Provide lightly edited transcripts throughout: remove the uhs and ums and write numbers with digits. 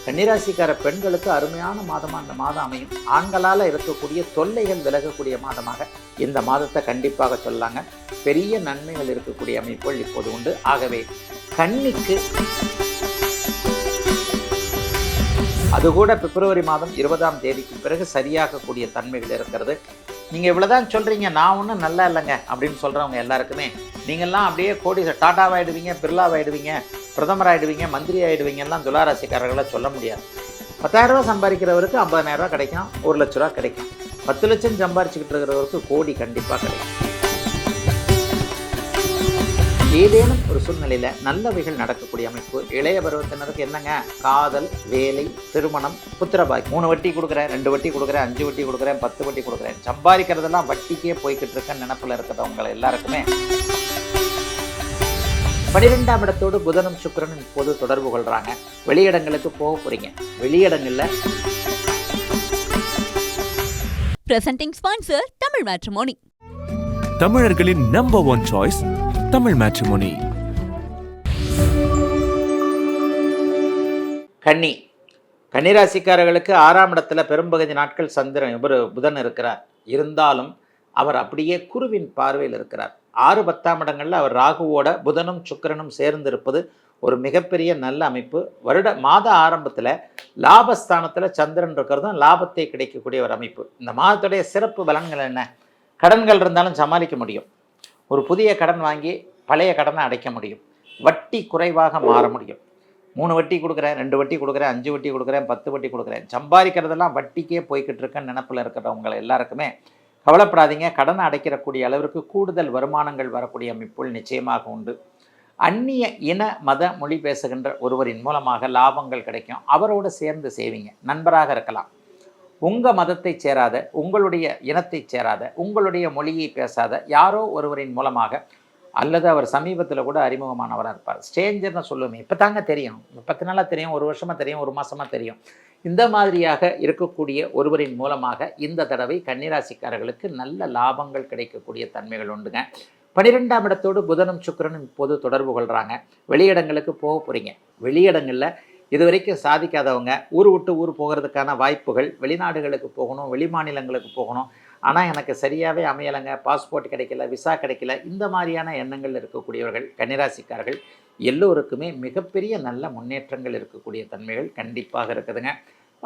கன்னிராசிக்கார பெண்களுக்கு அருமையான மாதமாக அந்த மாதம் அமையும். ஆண்களால் இருக்கக்கூடிய தொல்லைகள் விலகக்கூடிய மாதமாக இந்த மாதத்தை கண்டிப்பாக சொல்லலாங்க. பெரிய நன்மைகள் இருக்கக்கூடிய அமைப்புகள் இப்போது உண்டு. ஆகவே கன்னிக்கு அது கூட பிப்ரவரி மாதம் 20ஆம் தேதிக்கு பிறகு சரியாகக்கூடிய தன்மைகள் இருக்கிறது. நீங்கள் இவ்வளோதான் சொல்கிறீங்க, நான் ஒன்றும் நல்லா இல்லைங்க அப்படின்னு சொல்கிறவங்க எல்லாருக்குமே நீங்கள்லாம் அப்படியே கோடி டாட்டாவாயிடுவீங்க, பிர்லாவாயிடுவீங்க, பிரதமர் ஆகிடுவீங்க, மந்திரி ஆகிடுவீங்கலாம் துளாராசிக்காரர்களை சொல்ல முடியாது. 10,000 ரூபா சம்பாதிக்கிறவருக்கு 50,000 ரூபா கிடைக்கும், 1 லட்ச ரூபா கிடைக்கும். 10 லட்சம் சம்பாரிச்சுக்கிட்டு இருக்கிறவருக்கு கோடி கண்டிப்பாக கிடைக்கும். ஏதேனும் ஒரு சூழ்நிலையில் நல்லவைகள் நடக்கக்கூடிய அமைப்பு. இளைய பருவத்தினருக்கு என்னங்க, காதல், வேலை, திருமணம், புத்திரபாய். 3 வட்டி கொடுக்குறேன், 2 வட்டி கொடுக்குறேன், 5 வட்டி கொடுக்குறேன், 10 வட்டி கொடுக்குறேன், சம்பாதிக்கிறதெல்லாம் வட்டிக்கே போய்கிட்டு இருக்கேன்னு நினப்பில் இருக்கிறவங்க எல்லாருக்குமே 12ஆம் இடத்தோடு புதனும் சுக்கிரனும் இப்போது தொடர்பு கொள்கிறாங்க. வெளியிடங்களுக்கு போக போகிறீங்க. வெளியிடங்களில் பிரசன்டிங் ஸ்பான்சர் தமிழ் மேட்ரிமோனி. தமிழர்களின் நம்பர் 1 சாய்ஸ் தமிழ் மேட்ரிமோனி. கன்னிராசிக்காரர்களுக்கு 6ஆம் இடத்துல பெரும்பகுதி நாட்கள் சந்திரன் புதன் இருக்கிறார். இருந்தாலும் அவர் அப்படியே குருவின் பார்வையில் இருக்கிறார். 6, 10ஆம் இடங்களில் அவர் ராகுவோட புதனும் சுக்கிரனும் சேர்ந்து இருப்பது ஒரு மிகப்பெரிய நல்ல அமைப்பு. மாத ஆரம்பத்தில் லாபஸ்தானத்தில் சந்திரன் இருக்கிறதும் லாபத்தை கிடைக்கக்கூடிய ஒரு அமைப்பு. இந்த மாதத்துடைய சிறப்பு பலன்கள் என்ன? கடன்கள் இருந்தாலும் சமாளிக்க முடியும். ஒரு புதிய கடன் வாங்கி பழைய கடனை அடைக்க முடியும். வட்டி குறைவாக மாற முடியும். 3 வட்டி கொடுக்குறேன், 2 வட்டி கொடுக்குறேன், 5 வட்டி கொடுக்குறேன், 10 வட்டி கொடுக்குறேன், சம்பாதிக்கிறதெல்லாம் வட்டிக்கே போய்கிட்டு இருக்கேன்னு நினப்பில் இருக்கிறவங்க எல்லாருக்குமே கவலைப்படாதீங்க. கடனை அடைக்கிறக்கூடிய அளவிற்கு கூடுதல் வருமானங்கள் வரக்கூடிய அமைப்புகள் நிச்சயமாக உண்டு. அந்நிய இன மத மொழி பேசுகின்ற ஒருவரின் மூலமாக லாபங்கள் கிடைக்கும். அவரோடு சேர்ந்து செய்வீங்க. நண்பராக இருக்கலாம். உங்கள் மதத்தை சேராத, உங்களுடைய இனத்தை சேராத, உங்களுடைய மொழியை பேசாத யாரோ ஒருவரின் மூலமாக, அல்லது அவர் சமீபத்தில் கூட அறிமுகமானவராக இருப்பார். ஸ்ட்ரேஞ்சர்னு சொல்லுவேன். இப்போ தாங்க தெரியும், 10 நாளாக தெரியும், 1 வருஷமாக தெரியும், 1 மாதமாக தெரியும். இந்த மாதிரியாக இருக்கக்கூடிய ஒருவரின் மூலமாக இந்த தடவை கன்னிராசிக்காரர்களுக்கு நல்ல லாபங்கள் கிடைக்கக்கூடிய தன்மைகள் உண்டுங்க. 12ஆம் இடத்தோடு புதனும் சுக்கிரனும் இப்போது தொடர்பு கொள்கிறாங்க. வெளியிடங்களுக்கு போக போகிறீங்க. வெளியிடங்களில் இதுவரைக்கும் சாதிக்காதவங்க ஊர் விட்டு ஊர் போகிறதுக்கான வாய்ப்புகள், வெளிநாடுகளுக்கு போகணும், வெளிமாநிலங்களுக்கு போகணும், ஆனால் எனக்கு சரியாகவே அமையலைங்க, பாஸ்போர்ட் கிடைக்கல, விசா கிடைக்கல, இந்த மாதிரியான எண்ணங்கள் இருக்கக்கூடியவர்கள் கன்னிராசிக்காரர்கள் எல்லோருக்குமே மிகப்பெரிய நல்ல முன்னேற்றங்கள் இருக்கக்கூடிய தன்மைகள் கண்டிப்பாக இருக்குதுங்க.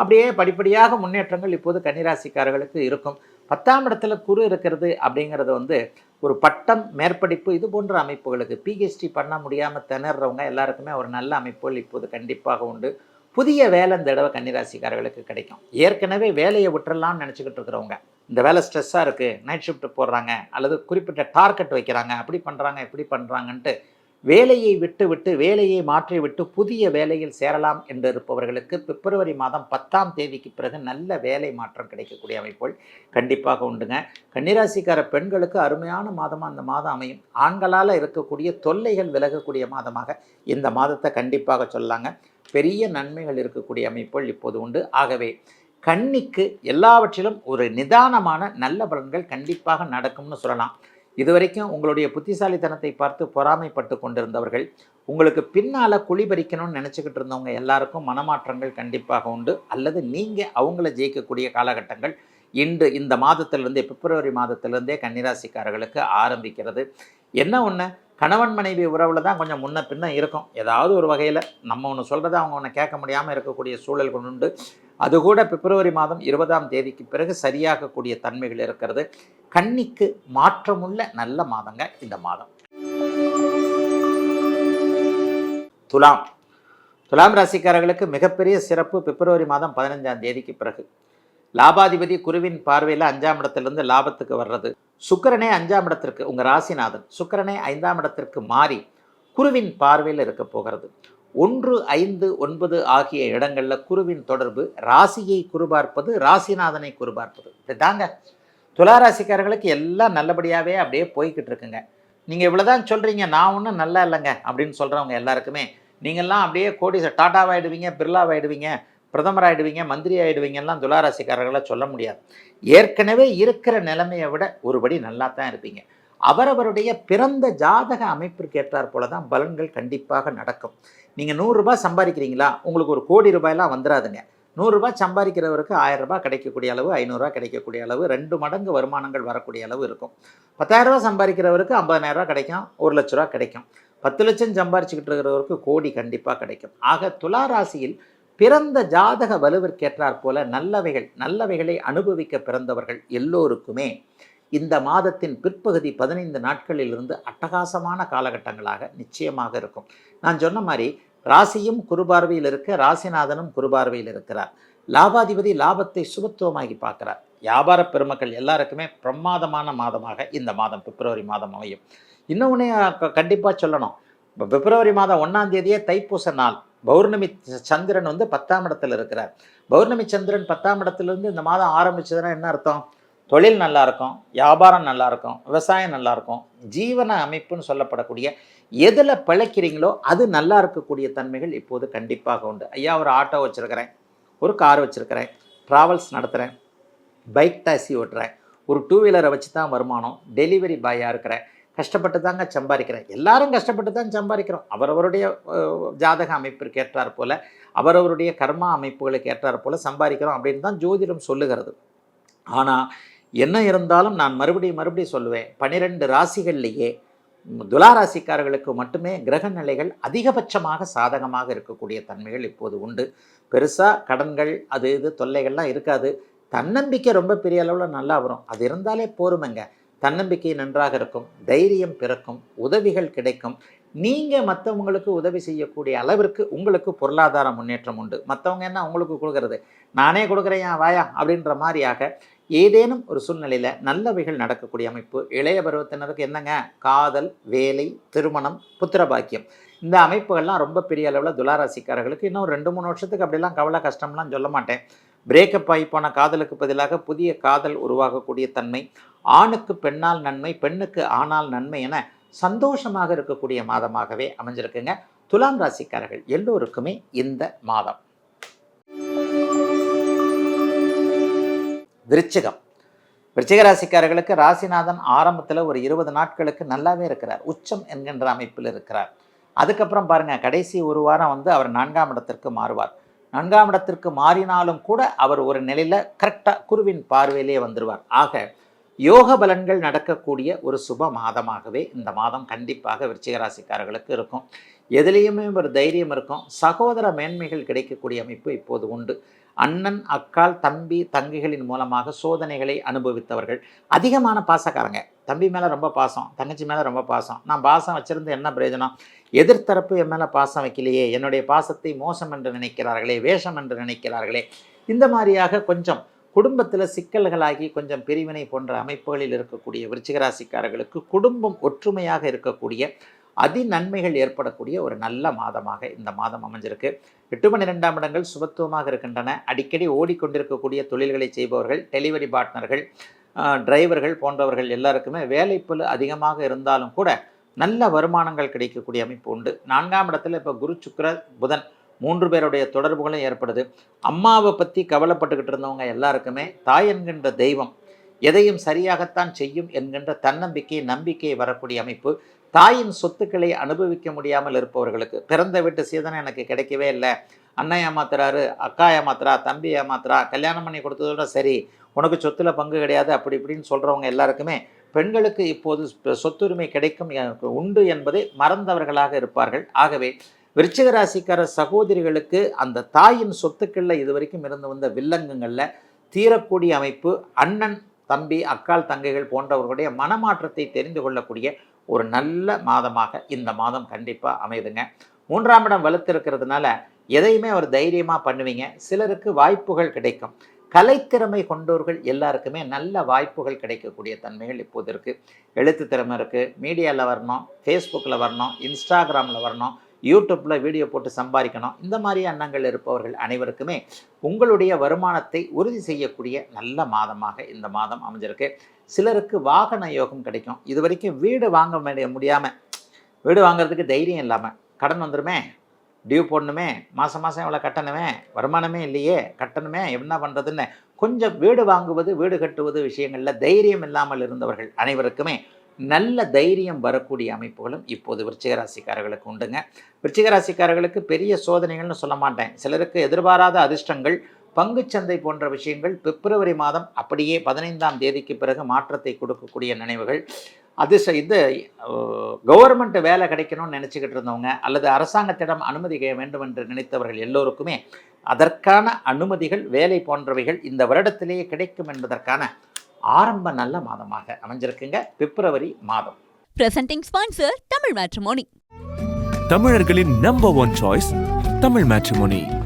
அப்படியே படிப்படியாக முன்னேற்றங்கள் இப்போது கன்னிராசிக்காரர்களுக்கு இருக்கும். 10ஆம் இடத்துல குரு இருக்கிறது அப்படிங்கிறது ஒரு பட்டம், மேற்படிப்பு, இது போன்ற அமைப்புகளுக்கு பிஹெச்டி பண்ண முடியாமல் திணறவங்க எல்லாருக்குமே ஒரு நல்ல அமைப்புகள் இப்போது கண்டிப்பாக உண்டு. புதிய வேலை இந்த தடவை கன்னிராசிக்காரர்களுக்கு கிடைக்கும். ஏற்கனவே வேலையை விட்டுறலாம்னு நினச்சிக்கிட்டு இருக்கிறவங்க, இந்த வேலை ஸ்ட்ரெஸ்ஸாக இருக்குது, நைட் ஷிஃப்ட் போடுறாங்க, அல்லது குறிப்பிட்ட டார்கெட் வைக்கிறாங்க, அப்படி பண்ணுறாங்க இப்படி பண்ணுறாங்கன்ட்டு வேலையை விட்டு வேலையை மாற்றிவிட்டு புதிய வேலையில் சேரலாம் என்று இருப்பவர்களுக்கு பிப்ரவரி மாதம் 10ஆம் தேதிக்கு பிறகு நல்ல வேலை மாற்றம் கிடைக்கக்கூடிய அமைப்புகள் கண்டிப்பாக உண்டுங்க. கன்னிராசிக்கார பெண்களுக்கு அருமையான மாதமாக அந்த மாதம் அமையும். ஆண்களால் இருக்கக்கூடிய தொல்லைகள் விலகக்கூடிய மாதமாக இந்த மாதத்தை கண்டிப்பாக சொல்லலாங்க. பெரிய நன்மைகள் இருக்கக்கூடிய அமைப்புகள் இப்போது உண்டு. ஆகவே கன்னிக்கு எல்லாவற்றிலும் ஒரு நிதானமான நல்ல பலன்கள் கண்டிப்பாக நடக்கும்னு சொல்லலாம். இதுவரைக்கும் உங்களுடைய புத்திசாலித்தனத்தை பார்த்து பொறாமைப்பட்டு கொண்டிருந்தவர்கள், உங்களுக்கு பின்னால் குழிபறிக்கணும்னு நினச்சிக்கிட்டு இருந்தவங்க எல்லாருக்கும் மனமாற்றங்கள் கண்டிப்பாக உண்டு. அல்லது நீங்கள் அவங்கள ஜெயிக்கக்கூடிய காலகட்டங்கள் இந்த மாதத்திலிருந்தே, பிப்ரவரி மாதத்திலிருந்தே கன்னிராசிக்காரர்களுக்கு ஆரம்பிக்கிறது. என்ன ஒன்று, கணவன் மனைவி உறவில் தான் கொஞ்சம் முன்ன பின்ன இருக்கும். ஏதாவது ஒரு வகையில் நம்ம ஒன்று சொல்கிறத அவங்க ஒன்று கேட்க முடியாமல் இருக்கக்கூடிய சூழல்கள் உண்டு. அது கூட பிப்ரவரி மாதம் 20ஆம் தேதிக்கு பிறகு சரியாகக்கூடிய தன்மைகள் இருக்கிறது. கன்னிக்கு மாற்றமுள்ள நல்ல மாதங்க இந்த மாதம். துலாம் ராசிக்காரர்களுக்கு மிகப்பெரிய சிறப்பு பிப்ரவரி மாதம் 15ஆம் தேதிக்கு பிறகு. லாபாதிபதி குருவின் பார்வையில் 5ஆம் இடத்திலிருந்து லாபத்துக்கு வர்றது. சுக்கிரனே 5ஆம் இடத்திற்கு, உங்கள் ராசிநாதன் சுக்கிரனே 5ஆம் இடத்திற்கு மாறி குருவின் பார்வையில் இருக்க போகிறது. 1, 5, 9 ஆகிய இடங்களில் குருவின் தொடர்பு, ராசியை குருபார்ப்பது, ராசிநாதனை குருபார்ப்பது. இதுதாங்க துளாராசிக்காரர்களுக்கு எல்லாம் நல்லபடியாகவே அப்படியே போய்கிட்டு இருக்குங்க. நீங்கள் இவ்வளோதான் சொல்கிறீங்க, நான் ஒன்றும் நல்லா இல்லைங்க அப்படின்னு சொல்கிறவங்க எல்லாருக்குமே நீங்கள்லாம் அப்படியே கோடி டாட்டாவாயிடுவீங்க, பிர்லாவாயிடுவீங்க, பிரதமர் ஆகிடுவீங்க, மந்திரி ஆகிடுவீங்கலாம் துளாராசிக்காரர்களை சொல்ல முடியாது. ஏற்கனவே இருக்கிற நிலைமையை விட ஒருபடி நல்லா தான் இருப்பீங்க. அவரவருடைய பிறந்த ஜாதக அமைப்பிற்கு ஏற்றாற் போல தான் பலன்கள் கண்டிப்பாக நடக்கும். நீங்கள் 100 ரூபாய் சம்பாதிக்கிறீங்களா, உங்களுக்கு ஒரு கோடி ரூபாயெல்லாம் வந்துடாதுங்க. 100 ரூபாய் சம்பாதிக்கிறவருக்கு 1000 ரூபாய் கிடைக்கக்கூடிய அளவு, 500 ரூபாய் கிடைக்கக்கூடிய அளவு, 2 மடங்கு வருமானங்கள் வரக்கூடிய அளவு இருக்கும். 10,000 ரூபாய் சம்பாதிக்கிறவருக்கு 50,000 ரூபாய் கிடைக்கும், 1,00,000 ரூபாய் கிடைக்கும். 10 லட்சம் சம்பாரிச்சுக்கிட்டு இருக்கிறவருக்கு கோடி கண்டிப்பாக கிடைக்கும். ஆக துலா ராசியில் பிறந்த ஜாதக வலுவிற்கேற்றாற் போல நல்லவைகளை அனுபவிக்க பிறந்தவர்கள் எல்லோருக்குமே இந்த மாதத்தின் பிற்பகுதி 15 நாட்களிலிருந்து அட்டகாசமான காலகட்டங்களாக நிச்சயமாக இருக்கும். நான் சொன்ன மாதிரி ராசியும் குருபார்வையில் இருக்க, ராசிநாதனும் குருபார்வையில் இருக்கிறார். லாபாதிபதி லாபத்தை சுபத்துவமாகி பார்க்கிறார். வியாபார பெருமக்கள் எல்லாருக்குமே பிரமாதமான மாதமாக இந்த மாதம் பிப்ரவரி மாதம் அமையும். இன்னொன்று கண்டிப்பாக சொல்லணும், இப்போ பிப்ரவரி மாதம் 1ஆம் தேதியே தைப்பூச நாள். பௌர்ணமி சந்திரன் 10ஆம் இடத்துல இருக்கிறார். பௌர்ணமி சந்திரன் 10ஆம் இடத்துலேருந்து இந்த மாதம் ஆரம்பிச்சதுன்னா என்ன அர்த்தம்? தொழில் நல்லா இருக்கும், வியாபாரம் நல்லா இருக்கும், விவசாயம் நல்லா இருக்கும், ஜீவன அமைப்புன்னு சொல்லப்படக்கூடிய எதில் பிழைக்கிறீங்களோ அது நல்லா இருக்கக்கூடிய தன்மைகள் இப்போது கண்டிப்பாக உண்டு. ஐயா, ஒரு ஆட்டோ வச்சுருக்கிறேன், ஒரு கார் வச்சுருக்கிறேன், ட்ராவல்ஸ் நடத்துகிறேன், பைக் டாக்ஸி ஓட்டுறேன், ஒரு 2 வீலரை வச்சு தான் வருமானம், டெலிவரி பாயாக இருக்கிறேன், கஷ்டப்பட்டு தாங்க சம்பாதிக்கிறேன். எல்லாரும் கஷ்டப்பட்டு தான் சம்பாதிக்கிறோம். அவரவருடைய ஜாதக அமைப்பிற்கு ஏற்றாற் போல், அவரவருடைய கர்மா அமைப்புகளுக்கு ஏற்றாற் போல் சம்பாதிக்கிறோம் அப்படின்னு தான் ஜோதிடம் சொல்லுகிறது. ஆனால் என்ன இருந்தாலும் நான் மறுபடியும் சொல்லுவேன், 12 ராசிகள்லேயே துலா ராசிக்காரர்களுக்கு மட்டுமே கிரக நிலைகள் அதிகபட்சமாக சாதகமாக இருக்கக்கூடிய தன்மைகள் இப்போது உண்டு. பெருசாக கடன்கள் அது இது தொல்லைகள்லாம் இருக்காது. தன்னம்பிக்கை ரொம்ப பெரிய அளவில் நல்லா வரும். அது இருந்தாலே போருமைங்க. தன்னம்பிக்கை நன்றாக இருக்கும், தைரியம் பிறக்கும், உதவிகள் கிடைக்கும். நீங்கள் மற்றவங்களுக்கு உதவி செய்யக்கூடிய அளவிற்கு உங்களுக்கு பொருளாதார முன்னேற்றம் உண்டு. மற்றவங்க என்ன உங்களுக்கு கொடுக்கறது, நானே கொடுக்குறேன் வாயா அப்படின்ற மாதிரியாக ஏதேனும் ஒரு சூழ்நிலையில் நல்லவைகள் நடக்கக்கூடிய அமைப்பு. இளைய பருவத்தினருக்கு என்னங்க, காதல், வேலை, திருமணம், புத்திர பாக்கியம், இந்த அமைப்புகள்லாம் ரொம்ப பெரிய அளவில் துளாராசிக்காரர்களுக்கு இன்னும் 2-3 வருஷத்துக்கு அப்படிலாம் கவலை கஷ்டம்லாம் சொல்ல மாட்டேன். பிரேக்கப் ஆகி போன காதலுக்கு பதிலாக புதிய காதல் உருவாகக்கூடிய தன்மை, ஆணுக்கு பெண்ணால் நன்மை, பெண்ணுக்கு ஆணால் நன்மை என சந்தோஷமாக இருக்கக்கூடிய மாதமாகவே அமைஞ்சிருக்குங்க துலாம் ராசிக்காரர்கள் எல்லோருக்குமே இந்த மாதம். விருச்சிக ராசிக்காரர்களுக்கு ராசிநாதன் ஆரம்பத்தில் ஒரு 20 நாட்களுக்கு நல்லாவே இருக்கிறார். உச்சம் என்கின்ற அமைப்பில் இருக்கிறார். அதுக்கப்புறம் பாருங்கள், கடைசி ஒரு வாரம் அவர் 4ஆம் இடத்திற்கு மாறுவார். 4ஆம் இடத்திற்கு மாறினாலும் கூட அவர் ஒரு நிலையில் கரெக்டாக குருவின் பார்வையிலே வந்துடுவார். ஆக யோக பலன்கள் நடக்கக்கூடிய ஒரு சுப மாதமாகவே இந்த மாதம் கண்டிப்பாக விருச்சிக ராசிக்காரர்களுக்கு இருக்கும். எதுலேயுமே ஒரு தைரியம் இருக்கும். சகோதர மேன்மைகள் கிடைக்கக்கூடிய அமைப்பு இப்போது உண்டு. அண்ணன், அக்கால், தம்பி, தங்கைகளின் மூலமாக சோதனைகளை அனுபவித்தவர்கள் அதிகமான பாசக்காரங்க. தம்பி மேலே ரொம்ப பாசம், தங்கச்சி மேலே ரொம்ப பாசம். நான் பாசம் வச்சுருந்து என்ன பிரயோஜனம்? எதிர்த்தரப்பு என் மேலே பாசம் வைக்கலையே, என்னுடைய பாசத்தை மோசம் என்று நினைக்கிறார்களே, வேஷம் என்று நினைக்கிறார்களே, இந்த மாதிரியாக கொஞ்சம் குடும்பத்தில் சிக்கல்களாகி கொஞ்சம் பிரிவினை போன்ற அமைப்புகளில் இருக்கக்கூடிய விருச்சிக ராசிக்காரர்களுக்கு குடும்பம் ஒற்றுமையாக இருக்கக்கூடிய நன்மைகள் ஏற்படக்கூடிய ஒரு நல்ல மாதமாக இந்த மாதம் அமைஞ்சிருக்கு. 8-12ஆம் இடங்கள் சுபத்துவமாக இருக்கின்றன. அடிக்கடி ஓடிக்கொண்டிருக்கக்கூடிய தொழில்களை செய்பவர்கள், டெலிவரி பார்ட்னர்கள், டிரைவர்கள் போன்றவர்கள் எல்லாருக்குமே வேலைப்பளு அதிகமாக இருந்தாலும் கூட நல்ல வருமானங்கள் கிடைக்கக்கூடிய அமைப்பு உண்டு. 4ஆம் இடத்துல இப்போ குரு, சுக்கிர, புதன் 3 பேருடைய தொடர்புகளும் ஏற்படுது. அம்மாவை பற்றி கவலைப்பட்டுக்கிட்டு இருந்தவங்க எல்லாருக்குமே தாய் என்கின்ற தெய்வம் எதையும் சரியாகத்தான் செய்யும் என்கின்ற தன்னம்பிக்கை, நம்பிக்கை வரக்கூடிய அமைப்பு. தாயின் சொத்துக்களை அனுபவிக்க முடியாமல் இருப்பவர்களுக்கு, பிறந்த வீட்டு சீதனை எனக்கு கிடைக்கவே இல்லை, அண்ணன் ஏமாத்துறாரு, அக்கா ஏமாத்துறா, தம்பி ஏமாத்துறா, கல்யாணம் பண்ணி கொடுத்ததோட சரி, உனக்கு சொத்துல பங்கு கிடையாது அப்படி இப்படின்னு சொல்கிறவங்க எல்லாருக்குமே பெண்களுக்கு இப்போது சொத்துரிமை கிடைக்கும் உண்டு என்பதை மறந்தவர்களாக இருப்பார்கள். ஆகவே விருச்சிக ராசிக்கார சகோதரிகளுக்கு அந்த தாயின் சொத்துக்களில் இதுவரைக்கும் இருந்து வந்த வில்லங்கங்களில் தீரக்கூடிய அமைப்பு, அண்ணன், தம்பி, அக்கால், தங்கைகள் போன்றவர்களுடைய மனமாற்றத்தை தெரிந்து கொள்ளக்கூடிய ஒரு நல்ல மாதமாக இந்த மாதம் கண்டிப்பாக அமைதுங்க. 3ஆம் இடம் வலுத்திருக்கிறதுனால எதையுமே ஒரு தைரியமாக பண்ணுவீங்க. சிலருக்கு வாய்ப்புகள் கிடைக்கும். கலைத்திறமை கொண்டவர்கள் எல்லாருக்குமே நல்ல வாய்ப்புகள் கிடைக்கக்கூடிய தன்மைகள் இப்போது இருக்குது. எழுத்து திறமை இருக்குது, மீடியாவில் வரணும், ஃபேஸ்புக்கில் வரணும், இன்ஸ்டாகிராமில் வரணும், யூடியூப்பில் வீடியோ போட்டு சம்பாதிக்கணும், இந்த மாதிரி எண்ணங்கள் இருப்பவர்கள் அனைவருக்குமே உங்களுடைய வருமானத்தை உறுதி செய்யக்கூடிய நல்ல மாதமாக இந்த மாதம் அமைஞ்சிருக்கு. சிலருக்கு வாகன யோகம் கிடைக்கும். இது வரைக்கும் வீடு வாங்க முடியாமல், வீடு வாங்கிறதுக்கு தைரியம் இல்லாமல், கடன் வந்துடுமே, டியூ போடணுமே, மாதம் இவ்வளோ கட்டணுமே, வருமானமே இல்லையே, கட்டணுமே, என்ன பண்ணுறதுன்னு கொஞ்சம் வீடு வாங்குவது, வீடு கட்டுவது விஷயங்களில் தைரியம் இல்லாமல் இருந்தவர்கள் அனைவருக்குமே நல்ல தைரியம் வரக்கூடிய அமைப்புகளும் இப்போது விருச்சிக ராசிக்காரர்களுக்கு உண்டுங்க. விருச்சிக ராசிக்காரர்களுக்கு பெரிய சோதனைகள்னு சொல்ல மாட்டேன். சிலருக்கு எதிர்பாராத அதிர்ஷ்டங்கள், பங்குச்சந்தை போன்ற விஷயங்கள் பிப்ரவரி மாதம் அப்படியே 15ஆம் தேதிக்கு பிறகு மாற்றத்தை கொடுக்கக்கூடிய நினைவுகள். இது கவர்மெண்ட் வேலை கிடைக்கணும்னு நினச்சிக்கிட்டு இருந்தவங்க அல்லது அரசாங்கத்திடம் அனுமதி வேண்டும் என்று நினைத்தவர்கள் எல்லோருக்குமே அதற்கான அனுமதிகள், வேலை போன்றவைகள் இந்த வருடத்திலேயே கிடைக்கும் என்பதற்கான ஆரம்ப நல்ல மாதமாக அமைஞ்சிருக்குங்க பிப்ரவரி மாதம். Presenting sponsor Tamil matrimony. தமிழர்களின் number one choice Tamil matrimony.